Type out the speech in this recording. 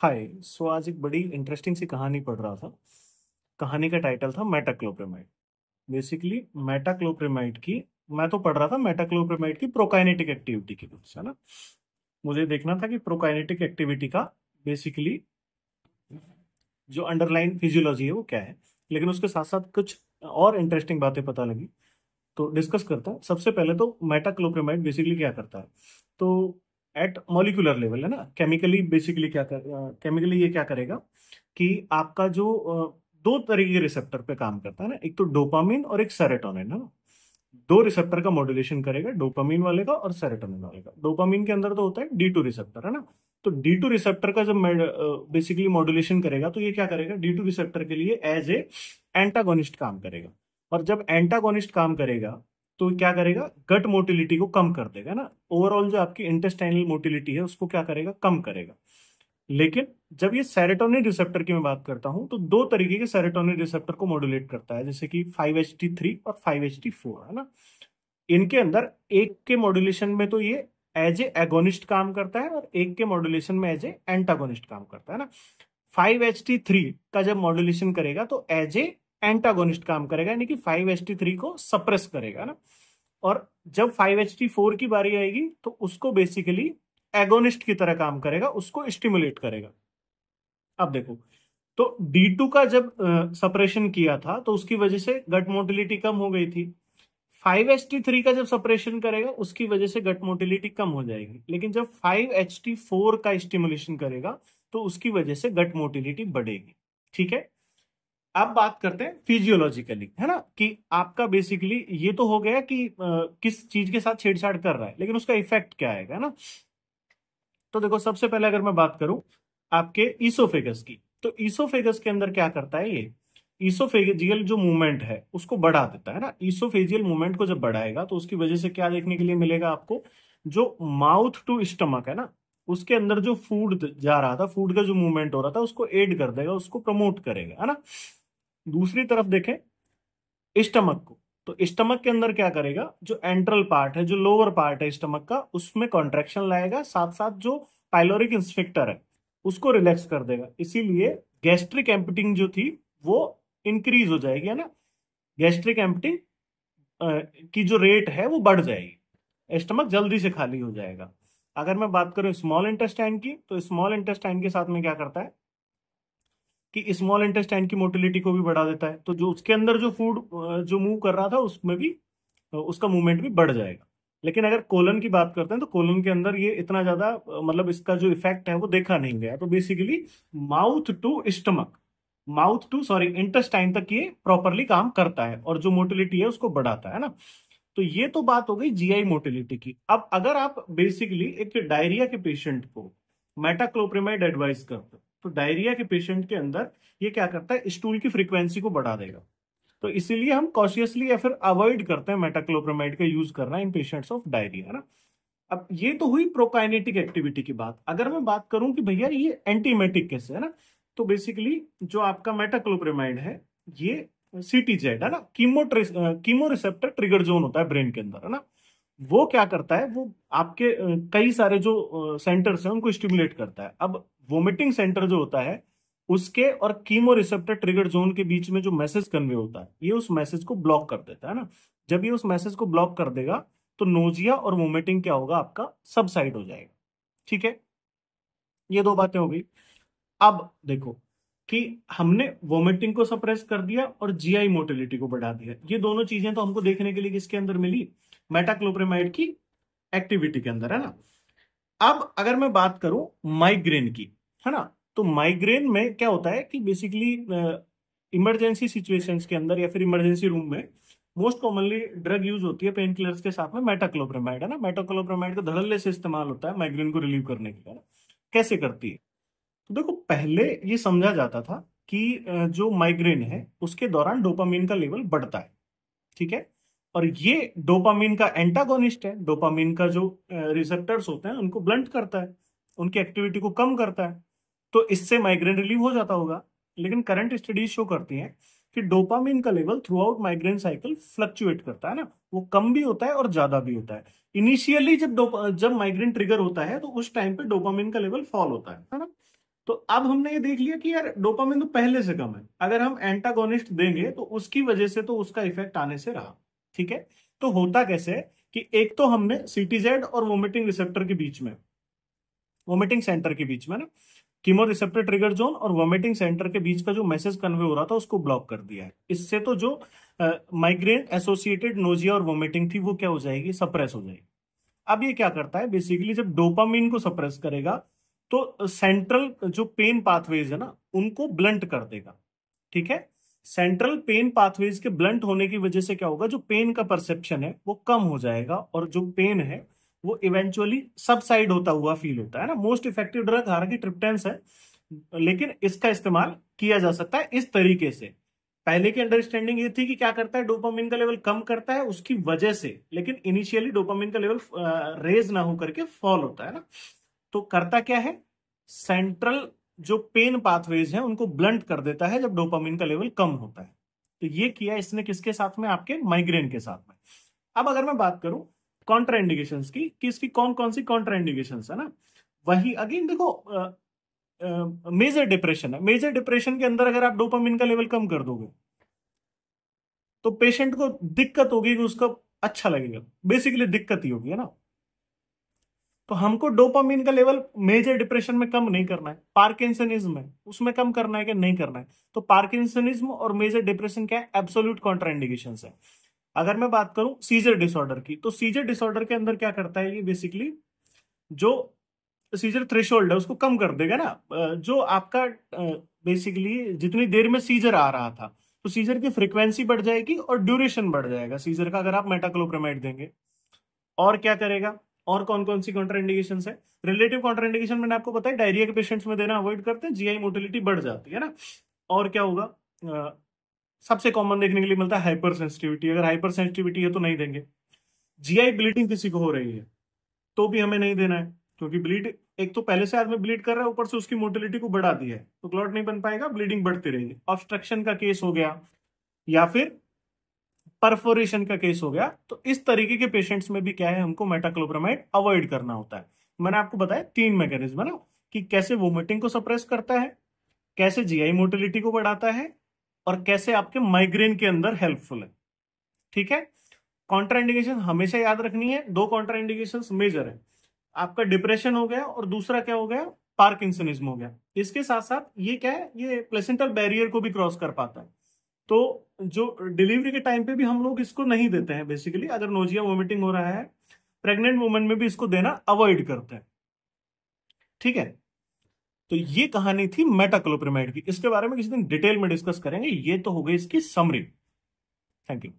हाय। आज एक बड़ी इंटरेस्टिंग सी कहानी पढ़ रहा था। कहानी का टाइटल था मेटाक्लोप्रामाइड। बेसिकली मेटाक्लोप्रामाइड की मैं तो पढ़ रहा था मेटाक्लोप्रामाइड की प्रोकाइनेटिक एक्टिविटी की कुछ है ना। मुझे देखना था कि प्रोकाइनेटिक एक्टिविटी का बेसिकली जो अंडरलाइन फिजियोलॉजी है वो क्या है। लेकिन उसके साथ साथ कुछ और इंटरेस्टिंग बातें पता लगी, तो डिस्कस करता है। सबसे पहले तो मेटाक्लोप्रामाइड बेसिकली क्या करता है। तो एट मॉलिक्यूलर लेवल है ना, केमिकली बेसिकली केमिकली ये क्या करेगा कि आपका जो दो तरीके के रिसेप्टर पे काम करता है ना, एक तो डोपामिन और एक सेरोटोनिन है ना। दो रिसेप्टर का मॉड्यूलेशन करेगा, डोपामिन वाले का और सेरोटोनिन वाले का। डोपामिन के अंदर तो होता है डी टू रिसेप्टर है ना। तो डी टू रिसेप्टर का जब बेसिकली मॉड्यूलेशन करेगा तो ये क्या करेगा, डी टू रिसेप्टर के लिए एज ए एंटागोनिस्ट काम करेगा। और जब एंटागोनिस्ट काम करेगा तो क्या करेगा, गट मोटिलिटी को कम कर देगा ना। ओवरऑल जो आपकी इंटेस्टाइनल मोटिलिटी है उसको क्या करेगा, कम करेगा। लेकिन जब ये सेरोटोनिन रिसेप्टर की मैं बात करता हूं तो दो तरीके के सेरोटोनिन रिसेप्टर को मॉड्यूलेट करता है, जैसे कि 5-HT3 और 5-HT4 है ना। इनके अंदर एक के मॉड्यूलेशन में तो ये एज ए एगोनिस्ट काम करता है और एक के मॉड्यूलेशन में एज ए एंटागोनिस्ट काम करता है ना। 5-HT3 का जब मॉड्यूलेशन करेगा तो एज ए एंटागोनिस्ट काम करेगा, यानी कि 5-HT3 को सप्रेस करेगा ना। और जब 5-HT4 की बारी आएगी तो उसको बेसिकली एगोनिस्ट की तरह काम करेगा, उसको स्टिमुलेट करेगा। अब देखो, तो D2 का जब सप्रेशन किया था तो उसकी वजह से गट मोटिलिटी कम हो गई थी। 5-HT3 का जब सप्रेशन करेगा उसकी वजह से गट मोटिलिटी कम हो जाएगी। लेकिन जब 5-HT4 का स्टिमुलेशन करेगा तो उसकी वजह से गट मोटिलिटी बढ़ेगी। ठीक है। अब बात करते हैं फिजियोलॉजिकली है ना, कि आपका बेसिकली ये तो हो गया कि किस चीज के साथ छेड़छाड़ कर रहा है, लेकिन उसका इफेक्ट क्या आएगा है ना। तो देखो, सबसे पहले अगर मैं बात करूं आपके ईसोफेगस की, तो ईसोफेगस के अंदर क्या करता है ये, ईसोफेजियल जो मूवमेंट है उसको बढ़ा देता है ना। ईसोफेजियल मूवमेंट को जब बढ़ाएगा तो उसकी वजह से क्या देखने के लिए मिलेगा आपको, जो माउथ टू स्टमक है ना, उसके अंदर जो फूड जा रहा था, फूड का जो मूवमेंट हो रहा था उसको एड कर देगा, उसको प्रमोट करेगा है ना। दूसरी तरफ देखें स्टमक को, तो स्टमक के अंदर क्या करेगा, जो एंट्रल पार्ट है, जो लोअर पार्ट है स्टमक का, उसमें कॉन्ट्रेक्शन लाएगा, साथ साथ जो पाइलोरिक इंस्फिक्टर है उसको रिलैक्स कर देगा। इसीलिए गैस्ट्रिक एम्पटिंग जो थी वो इंक्रीज हो जाएगी है ना। गैस्ट्रिक एम्पटिंग की जो रेट है वो बढ़ जाएगी, स्टमक जल्दी से खाली हो जाएगा। अगर मैं बात करूं स्मॉल इंटेस्टाइन की, तो स्मॉल इंटेस्टाइन के साथ में क्या करता है कि स्मॉल इंटेस्टाइन की मोटिलिटी को भी बढ़ा देता है। तो जो उसके अंदर जो फूड जो मूव कर रहा था उसमें भी उसका मूवमेंट भी बढ़ जाएगा। लेकिन अगर कोलन की बात करते हैं तो कोलन के अंदर ये इतना ज्यादा मतलब इसका जो इफेक्ट है वो देखा नहीं गया। तो basically mouth to stomach, mouth to sorry intestine तक ये प्रॉपरली काम करता है और जो मोटिलिटी है उसको बढ़ाता है ना। तो ये तो बात हो गई जीआई मोटिलिटी की। अब अगर आप बेसिकली एक डायरिया के पेशेंट को मेटाक्लोप्रामाइड एडवाइस करते हो तो डायरिया के पेशेंट के अंदर ये क्या करता है, स्टूल की फ्रीक्वेंसी को बढ़ा देगा। तो इसीलिए हम कॉशियसली या फिर अवॉइड करते हैं मेटाक्लोप्रामाइड का यूज करना इन पेशेंट्स ऑफ डायरिया है ना। अब ये तो हुई प्रोकाइनेटिक एक्टिविटी की बात। अगर मैं बात करूं कि भैया ये एंटीमेटिक कैसे है ना, तो बेसिकली जो आपका मेटाक्लोप्रामाइड है ये सीटीजेड है ना, कीमो रिसेप्टर ट्रिगर जोन होता है ब्रेन के अंदर है ना। वो क्या करता है, वो आपके कई सारे जो सेंटर्स हैं उनको स्टिमुलेट करता है। अब वोमिटिंग सेंटर जो होता है उसके और कीमो रिसेप्टर ट्रिगर जोन के बीच में जो मैसेज कन्वे होता है ये उस मैसेज को ब्लॉक कर देता है ना। जब ये उस मैसेज को ब्लॉक कर देगा तो नोजिया और वोमिटिंग क्या होगा, आपका सबसाइड हो जाएगा। ठीक है, ये दो बातें हो गई। अब देखो कि हमने वोमिटिंग को सप्रेस कर दिया और जीआई मोटिलिटी को बढ़ा दिया। ये दोनों चीजें तो हमको देखने के लिए किसके अंदर मिली, मेटाक्लोप्रामाइड की एक्टिविटी के अंदर है ना। अब अगर मैं बात करूं माइग्रेन की, है ना, तो माइग्रेन में क्या होता है कि बेसिकली इमरजेंसी सिचुएशंस के अंदर या फिर इमरजेंसी रूम में मोस्ट कॉमनली ड्रग यूज होती है पेन किलर्स के साथ में मेटाक्लोप्रामाइड है ना। मेटाक्लोप्रामाइड का धड़ल्ले से इस्तेमाल होता है माइग्रेन को रिलीव करने के लिए ना। कैसे करती है, तो देखो पहले ये समझा जाता था कि जो माइग्रेन है उसके दौरान डोपामिन का लेवल बढ़ता है। ठीक है, और ये डोपामिन का एंटागोनिस्ट है। डोपामिन का जो रिसेप्टर्स होते हैं उनको ब्लंट करता है, उनकी एक्टिविटी को कम करता है। तो इससे माइग्रेन रिलीव हो जाता होगा। लेकिन करंट स्टडीज शो करती हैं कि डोपामिन का level through out migraine cycle fluctuate करता है ना। वो कम भी होता है और ज्यादा भी होता है। इनिशियली जब माइग्रेन ट्रिगर होता है तो उस टाइम पे डोपामिन का लेवल फॉल होता है ना। तो अब हमने ये देख लिया कि यार डोपामिन तो पहले से कम है, अगर हम एंटागोनिस्ट देंगे तो उसकी वजह से तो उसका इफेक्ट आने से रहा। ठीक है, तो होता कैसे है कि एक तो हमने सीटीजेड और वोमिटिंग रिसेप्टर के बीच में, वोमिटिंग सेंटर के बीच में ना, कीमो रिसेप्टर ट्रिगर जोन और वोमिटिंग सेंटर के बीच का जो मैसेज कन्वे हो रहा था उसको ब्लॉक कर दिया है। इससे तो जो माइग्रेन एसोसिएटेड नोजिया और वोमिटिंग थी वो क्या हो जाएगी, सप्रेस हो जाएगी। अब ये क्या करता है बेसिकली, जब डोपामिन को सप्रेस करेगा तो सेंट्रल जो पेन पाथवेज है ना उनको ब्लंट कर देगा। ठीक है, सेंट्रल पेन पाथवेज के ब्लंट होने की वजह से क्या होगा, जो पेन का परसेप्शन है वो कम हो जाएगा और जो पेन है वो इवेंचुअली सबसाइड होता हुआ फील होता है ना। मोस्ट इफेक्टिव ड्रग हालांकि ट्रिप्टेंस है, लेकिन इसका इस्तेमाल किया जा सकता है इस तरीके से। पहले की अंडरस्टैंडिंग ये थी कि क्या करता है, डोपामिन का लेवल कम करता है उसकी वजह से, लेकिन इनिशियली डोपामिन का लेवल रेज ना होकर के फॉल होता है ना। तो करता क्या है, सेंट्रल जो पेन पाथवेज हैं उनको ब्लंट कर देता है जब डोपामिन का लेवल कम होता है। तो ये किया इसने किसके साथ में, आपके माइग्रेन के साथ में। अब अगर मैं बात करूं कॉन्ट्राइंडिकेशंस की कि इसकी कौन कौन सी कॉन्ट्राइंडिकेशंस है ना, वही अगेन देखो, मेजर डिप्रेशन है, मेजर डिप्रेशन के अंदर अगर आप डोपामिन का लेवल कम कर दोगे तो पेशेंट को दिक्कत होगी कि उसको अच्छा लगेगा, बेसिकली दिक्कत ही होगी है ना। तो हमको डोपामिन का लेवल मेजर डिप्रेशन में कम नहीं करना है, पार्किंसनिज्म है उसमें कम करना है कि नहीं करना है। तो पार्किंसनिज्म और मेजर डिप्रेशन क्या है, एब्सोल्यूट कॉन्ट्राइंडिकेशंस है। अगर मैं बात करूं सीजर डिसऑर्डर की, तो सीजर डिसऑर्डर के अंदर क्या करता है ये बेसिकली, जो सीजर थ्रेशोल्ड है उसको कम कर देगा ना। जो आपका बेसिकली जितनी देर में सीजर आ रहा था तो सीजर की फ्रीक्वेंसी बढ़ जाएगी और ड्यूरेशन बढ़ जाएगा सीजर का, अगर आप मेटाक्लोप्रामाइड देंगे। और क्या करेगा, और कौन कौन सी कॉन्ट्राइंडिकेशन है, रिलेटिव कॉन्ट्राइंडिकेशन मैंने आपको बताया, डायरिया के पेशेंट्स में देना अवॉइड करते हैं, जीआई मोटिलिटी बढ़ जाती है ना। और क्या होगा, सबसे कॉमन देखने के लिए मिलता है हाइपर सेंसिटिविटी, अगर हाइपर सेंसिटिविटी है तो नहीं देंगे। जीआई ब्लीडिंग किसी को हो रही है तो भी हमें नहीं देना है, क्योंकि ब्लीड, एक तो पहले से आदमी ब्लीड कर रहा है ऊपर से उसकी मोटिलिटी को बढ़ा दिया है तो क्लॉट नहीं बन पाएगा, ब्लीडिंग बढ़ती रहेगी। ऑब्स्ट्रक्शन का केस हो गया या फिर परफोरेशन का केस हो गया, तो इस तरीके के पेशेंट्स में भी क्या है, हमको मेटाक्लोप्रामाइड अवॉइड करना होता है। मैंने आपको बताया 3 मैकेनिज्म है ना, कि कैसे वोमिटिंग को सप्रेस करता है, कैसे जीआई मोटिलिटी को बढ़ाता है, और कैसे आपके माइग्रेन के अंदर हेल्पफुल है। ठीक है, कॉन्ट्राइंडिकेशन हमेशा याद रखनी है, 2 कॉन्ट्राइंडिकेशन मेजर है, आपका डिप्रेशन हो गया और दूसरा क्या हो गया, पार्किंसनिज्म हो गया। इसके साथ साथ ये क्या है, ये प्लेसेंटल बैरियर को भी क्रॉस कर पाता है। तो जो डिलीवरी के टाइम पे भी हम लोग इसको नहीं देते हैं बेसिकली, अगर नोजिया वोमिटिंग हो रहा है प्रेग्नेंट वुमन में भी इसको देना अवॉइड करते हैं। ठीक है, तो ये कहानी थी मेटाक्लोप्रामाइड की, इसके बारे में किसी दिन डिटेल में डिस्कस करेंगे। ये तो हो गई इसकी समरी। Thank you.